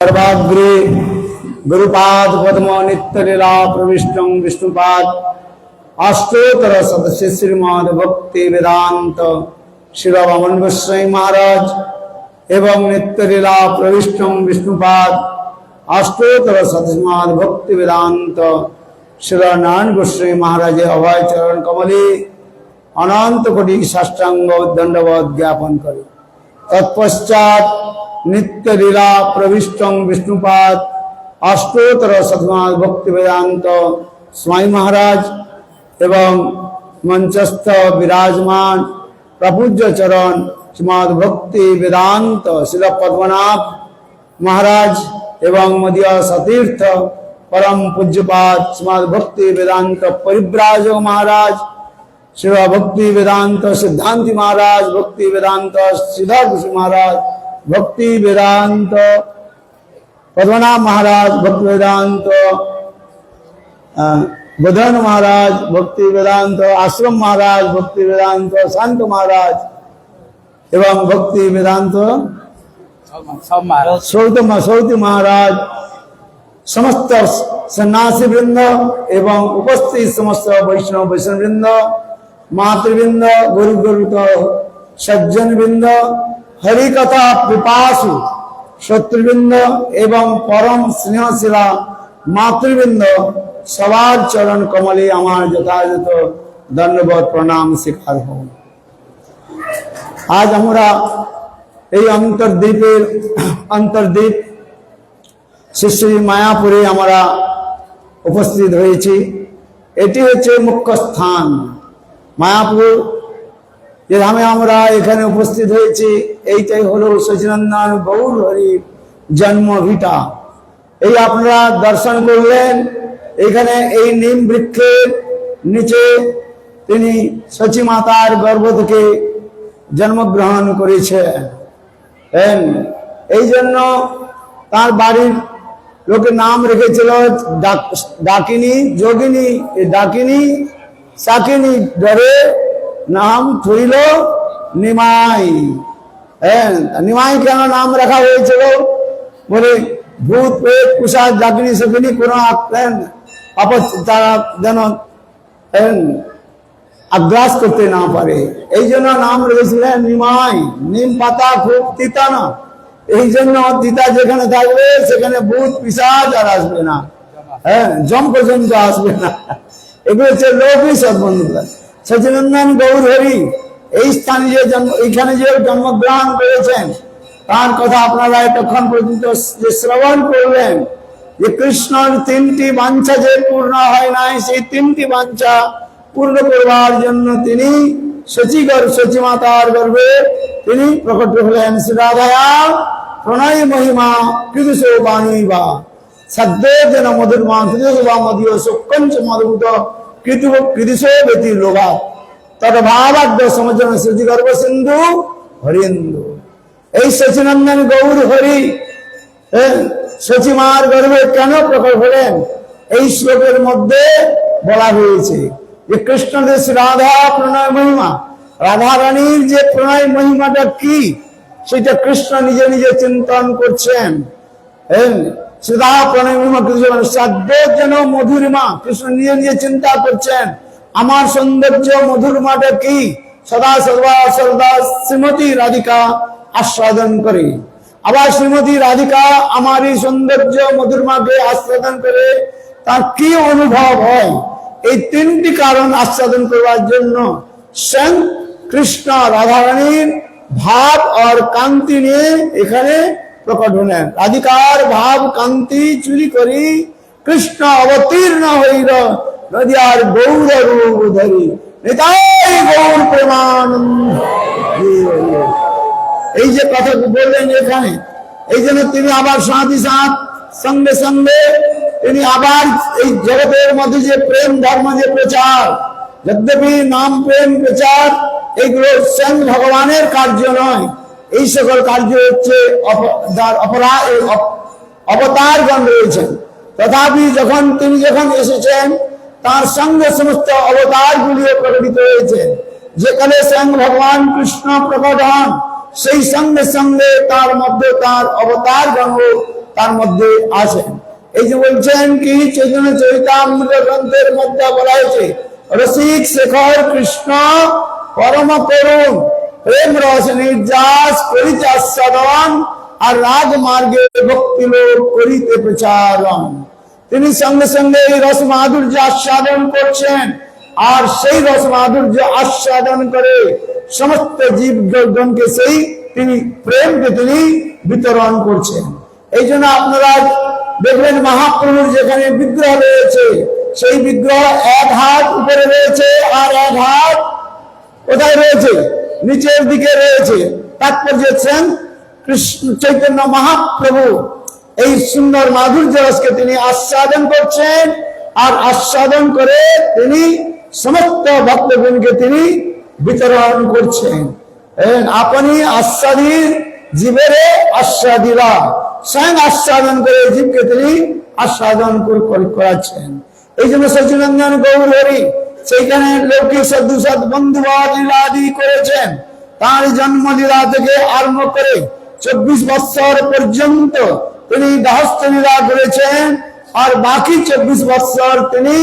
सर्वाग्रे गुरुपाद पद्म नित्य लीला प्रविष्टं विष्णुपाद अष्टोत्तर सदस्य श्रीमद भक्ति वेदांत श्री रमन गोस्वामी महाराज एवं नित्य लीला प्रविष्टं विष्णुपाद अष्टोत्तर सदस्य भक्ति वेदांत श्री नारायण गोस्वामी महाराज अभय चरण कमले अनंत कोटि साष्टांग दंडवत ज्ञापन करे। तत्पश्चात नित्य लीला प्रविष्टं विष्णुपाद अष्टोत्तर सतनाथ भक्ति वेदांत स्वामी महाराज एवं मंचस्थ विराजमान प्रपूज्य चरण श्रीमद भक्ति वेदांत श्री पद्मनाभ महाराज एवं मध्य सतीर्थ परम पूज्यपाद श्रीमद भक्ति वेदांत परिव्राजक महाराज श्री भक्ति वेदांत सिद्धांति महाराज भक्ति वेदांत सिद्धार्थ महाराज भक्ति वेदांत पद्मनाभ महाराज भक्ति वेदांत बदन महाराज भक्ति वेदांत आश्रम महाराज भक्ति वेदांत शांत महाराज एवं भक्ति वेदांत सौति महाराज समस्त सन्यासी वृंद एवं उपस्थित समस्त वैष्णव वृंद मातृवृंद गुरु सज्जन वृंद हरि कथा पिपासु शत्रुवृंद एवं परम स्नेहशिला मातृवृंद सवार चरण कमले आमार यथायथ दंडवत प्रणाम शिखार हो। आज हमरा अंतर्द्वीप श्री मायापुरे हमारा उपस्थित হয়েছি। এটি হচ্ছে মুখ্য স্থান মায়াপুর যে ধামে আমরা এখানে উপস্থিত হয়েছি এইটাই হলো সচিনন্দন গৌর হরির জন্মভিটা। এই আপনারা দর্শন করলেন এখানে এই নিম বৃক্ষের নিচে তিনি সচী মাতার গর্ভ থেকে জন্মগ্রহণ করেছেন। এই জন্য তার বাড়ির লোকের নাম রেখেছিল ডাকিনী যোগিনী। ডাকিনী শাকিনী ডরে নাম থইল নিমাই। নিমাই কেন নাম রাখা হয়েছিল বলে ভূত প্রেত কুষার ডাকিনী শাকিনী কোন তারা যেন আগ্রাস করতে না পারে এই জন্য নাম রেখেছিলেন নিমাই। নিম পাতা খুব তিতা না, এই জন্য তিতা যেখানে থাকবে সেখানে ভূত পিশাচ আর আসবে না, জম পর্যন্ত আসবে না। এগুলো হচ্ছে লোকই সদ্বন্ধুরা। সচিনন্দন গৌর হরি এই স্থানে যে এইখানে যে জন্মগ্রহণ করেছেন তার কথা আপনারা এতক্ষণ পর্যন্ত যে শ্রবণ করলেন যে কৃষ্ণর তিনটি বাঞ্ছা যে পূর্ণ হয় নাই সেই তিনটি বাঞ্ছা পূর্ণ করবার জন্য তিনি সচী মাতার গর্ভে তিনি প্রকট হলেন। শ্রী রাধায়া প্রণয় মহিমা কৃদুষো বাণীবা সদ্য যেন মধুরমা কৃদুষ বা মধুয় সুকঞ্চ মধুভূত কৃদুষো ব্যতি লোভা তদ্ভাবাদ্য সমজন শ্রুতি গর্ভ সিন্ধু হরিন্দু। এই সচিনন্দন গৌর হরি সচিমার গর্ভে কেন প্রকট হলেন এই শ্লোকের মধ্যে বলা হয়েছে যে কৃষ্ণদেশ রাধা প্রণয় মহিমা, রাধা রানীর যে প্রণয় মহিমাটা কি সেটা কৃষ্ণ নিজে নিজে চিন্তন করছেন। সদা প্রণয় মহিমা কৃষ্ণ সাধ্য যেন মধুরিমা কৃষ্ণ নিজে নিজে চিন্তা করছেন আমার সৌন্দর্য মধুরিমাটা কি। সদা সর্বা সর্বদা শ্রীমতী রাধিকা আস্বাদন করে, আবার শ্রীমতী রাধিকা আমার এই সৌন্দর্য মধুরিমাকে আস্বাদন করে তার কি অনুভব হয় এই তিনটি কারণ আস্বাদন করবার জন্য স্বয়ং কৃষ্ণ রাধারানীর ভাব আর কান্তি নিয়ে এখানে প্রকট হলেন। রাধিকার ভাব কান্তি চুরি করি কৃষ্ণ অবতীর্ণ হইল নদিয়ার গৌর রূপ ধরি নিতাই গৌর প্রেমানন্দ। এই যে কথা বললেন এখানে এই জন্য তিনি আবার সাথী সাথ সঙ্গে সঙ্গে তিনি আবার এই জগতের মধ্যে যে প্রেম ধর্ম যে প্রচার, যদ্যপি নাম প্রেম প্রচার এইগুলো স্বয়ং ভগবানের কার্য নয়, এই সকল কার্য হচ্ছে অবতারগণ রয়েছেন, তথাপি তিনি যখন এসেছেন তার সঙ্গে সমস্ত অবতারগুলিও প্রকটিত হয়েছেন। যেখানে স্বয়ং ভগবান কৃষ্ণ প্রকট হন, সেই সঙ্গে সঙ্গে তার মধ্যে তার অবতারগণও তার মধ্যে আসেন। এই যে বলছেন কি চৈতন্য চরিতামৃত গ্রন্থের মধ্যে বলা হয়েছে, রসিক শেখর কৃষ্ণ পরম করুণ, প্রেম রস নির্যাস করিতে আস্বাদন, আর রাগ মার্গে ভক্তি লোক করিতে প্রচারণ। তিনি সঙ্গে সঙ্গে এই রস মাধুর্য আস্বাদন করছেন, আর সেই রস মাধুর্য আস্বাদন করে সমস্ত জীবগণকে সেই তিনি প্রেমকে তিনি বিতরণ করছেন। এই জন্য আপনারা দেখবেন মহাপ্রভুর যেখানে বিগ্রহ রয়েছে, সেই বিগ্রহ এক হাত উপরে রয়েছে আর এক হাত কোথায় রয়েছে? নিচের দিকে রয়েছে। তাৎপর্য হচ্ছেন কৃষ্ণ চৈতন্য মহাপ্রভু এই সুন্দর মাধুর্য রসকে তিনি আস্বাদন করছেন, আর আস্বাদন করে তিনি সমস্ত ভক্তগণকে তিনি বিতরণ করছেন। আপনি আস্বাদীর জীবেরে আস্বাদিরা, স্বয়ং আস্বাদন করে জীবকে তিনি আস্বাদন করাচ্ছেন। এই জন্য সচিনন্দন গৌর হরি সেইখানে লৌকিক সদুসৎ বন্ধুবাদ লীলাদি করেছেন। তার জন্মলীলা থেকে আরম্ভ করে 24 বৎসর পর্যন্ত তিনি গাহস্থ লীলা করেছেন, আর বাকি 24 বৎসর তিনি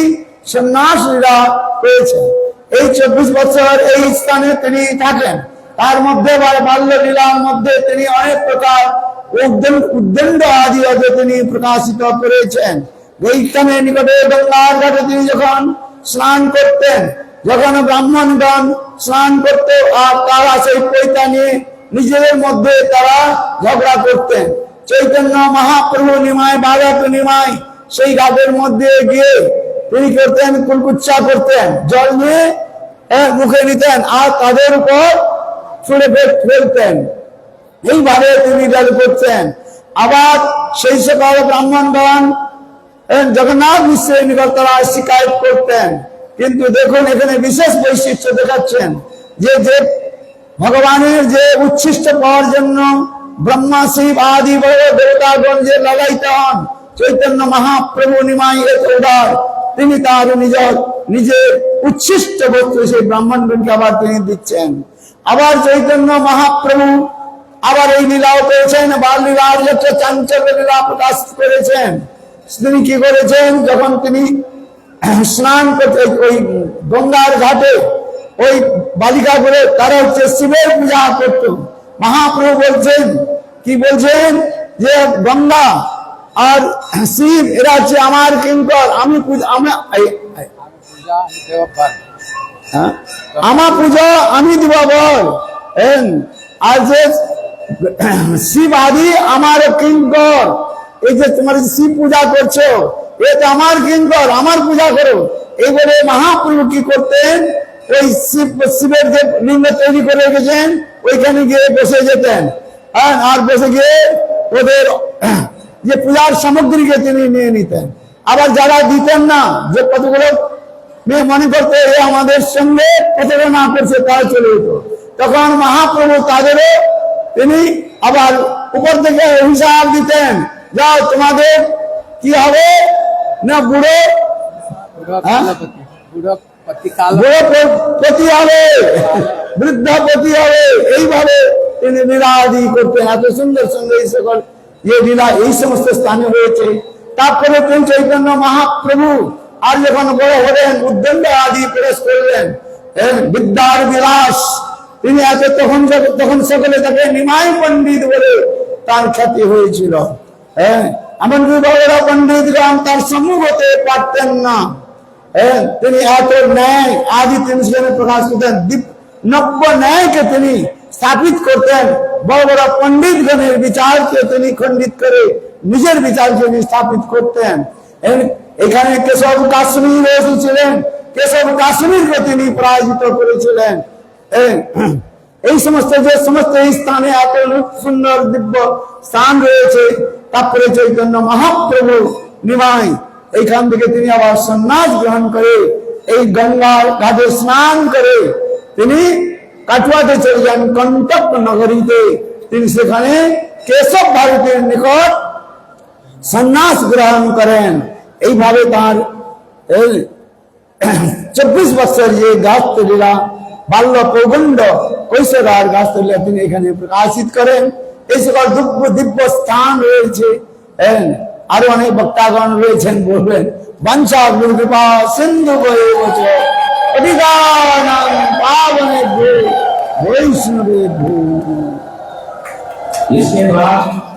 সন্ন্যাস লীলা করেছেন। এই 24 বছর এই স্থানে তিনি থাকেন। তার মধ্যে বাল্য লীলার মধ্যে তিনি অনেক প্রকার উদ্দণ্ড আদি তিনি প্রকাশিত করেছেন। এইখানে নিকটে গঙ্গার ঘাটে তিনি যখন স্নান করতেন, যখন ব্রাহ্মণগণ স্নান করত, আর তারা সেই পৈতা নিয়ে নিজেদের মধ্যে তারা ঝগড়া করতেন। চৈতন্য মহাপ্রভু নিমায় বালক নিমায় সেই ঘাটের মধ্যে গিয়ে তিনি করতেন কুলকুচ্চা করতেন, জল নিয়ে মুখে নিতেন আর তাদের উপর ছুঁড়ে ফেলতেন। এইভাবে তিনি জল করতেন। আবার সেই সকল ব্রাহ্মণগণ জগন্নাথ মিশ্রের নিকট তারা শিকায়ত করতেন। কিন্তু দেখুন এখানে বিশেষ বৈশিষ্ট্য দেখাচ্ছেন যে ভগবানের যে উচ্ছিষ্ট পাওয়ার জন্য ব্রহ্মা শিব আদি বড় দেবতাগণ যে লড়াইতে হন, চৈতন্য মহাপ্রভু নিমাই উদার, তিনি তার নিজের উচ্ছিষ্ট বস্তু সেই ব্রাহ্মণগণকে আবার তিনি দিচ্ছেন। আবার চৈতন্য মহাপ্রভু আবার এই লীলাও করেছেন, বাল লীলার একটা চাঞ্চল্য লীলা প্রকাশ করেছেন। তিনি কি করেছেন, যখন তিনি স্নান করতে ওই গঙ্গার ঘাটে ওই বালিকা করে তারা হচ্ছে শিবের পূজা করত। মহাপ্রভু বলছেন কি বলছেন যে গঙ্গা আর শিব এরা হচ্ছে আমার কিঙ্কর, আমি আমার পূজা আমি দিব বল। আর যে শিব আদি আমার কিঙ্কর, এই যে তোমার শিব পূজা করছো এ তো আমার কিঙ্কর, আমার পূজা করো। এই বলে মহাপ্রভু কি করতেন, ওই শিবের যে লিঙ্গ তৈরি করে রেখেছেন ওইখানে গিয়ে বসে যেতেন, আর বসে গিয়ে ওদের যে পূজার সামগ্রীকে তিনি নিয়ে নিতেন। আবার যারা দিতেন না, যে কতগুলো মেয়ে মনে করতে এ আমাদের সঙ্গে প্রতারণা করছে, তারা চলে যেত। তখন মহাপ্রভু তাদেরও তিনি আবার উপর থেকে হিসাব দিতেন, যাও তোমাদের কি হবে না বুড়ো পতি হবে, বৃদ্ধাপতি হবে। এইভাবে তিনি লীলাদি করতেন। এত সুন্দর সুন্দর এই সকল লীলা এই সমস্ত স্থানে হয়েছে। তারপরে তিনি চৈতন্য মহাপ্রভু আর যখন বড় হলেন, উদ্দণ্ড আদি প্রবেশ করলেন, বিদ্যার বিলাস তিনি আছে, তখন সকলে তাকে নিমাই পণ্ডিত বলে তার খ্যাতি হয়েছিল। এমনকি বড় পণ্ডিতগণ তার সম্মুখ হতে পারতেন না। তিনি এত ন্যায় আদি তিনি সেখানে প্রকাশ করতেন। নব্য ন্যায়কে তিনি স্থাপিত করতেন। বড় বড় পণ্ডিতগণের বিচারকে তিনি খণ্ডিত করে নিজের বিচারকে তিনি স্থাপিত করতেন। এখানে কেশব কাশ্মীর এসেছিলেন, কেশব কাশ্মীরকে তিনি পরাজিত করেছিলেন। এই সমস্ত এই স্থানে এত সুন্দর দিব্য স্থান রয়েছে। তারপরে চৈতন্য মহাপ্রভু নিমাই এইখান থেকে তিনি আবার সন্ন্যাস গ্রহণ করে এই গঙ্গার ঘাটে স্নান করে তিনি কাটুয়াতে চলে যান কণ্টক নগরীতে। তিনি সেখানে কেশব ভারতের নিকট সন্ন্যাস গ্রহণ করেন। এইভাবে তার 24 বছর যে গাস্ত লীলা, বাল্য পৌগণ্ড কৈশোর আর গাস্ত লীলা তিনি এখানে প্রকাশিত করেন। এই সকল দিব্য স্থান রয়েছে। আরো অনেক বক্তাগণ রয়েছেন, বলবেন বাঞ্ছা গুরু কৃপা সিন্ধু অধিকারাং পাবনেভ্যো বৈষ্ণবেভ্যো। इसके बाद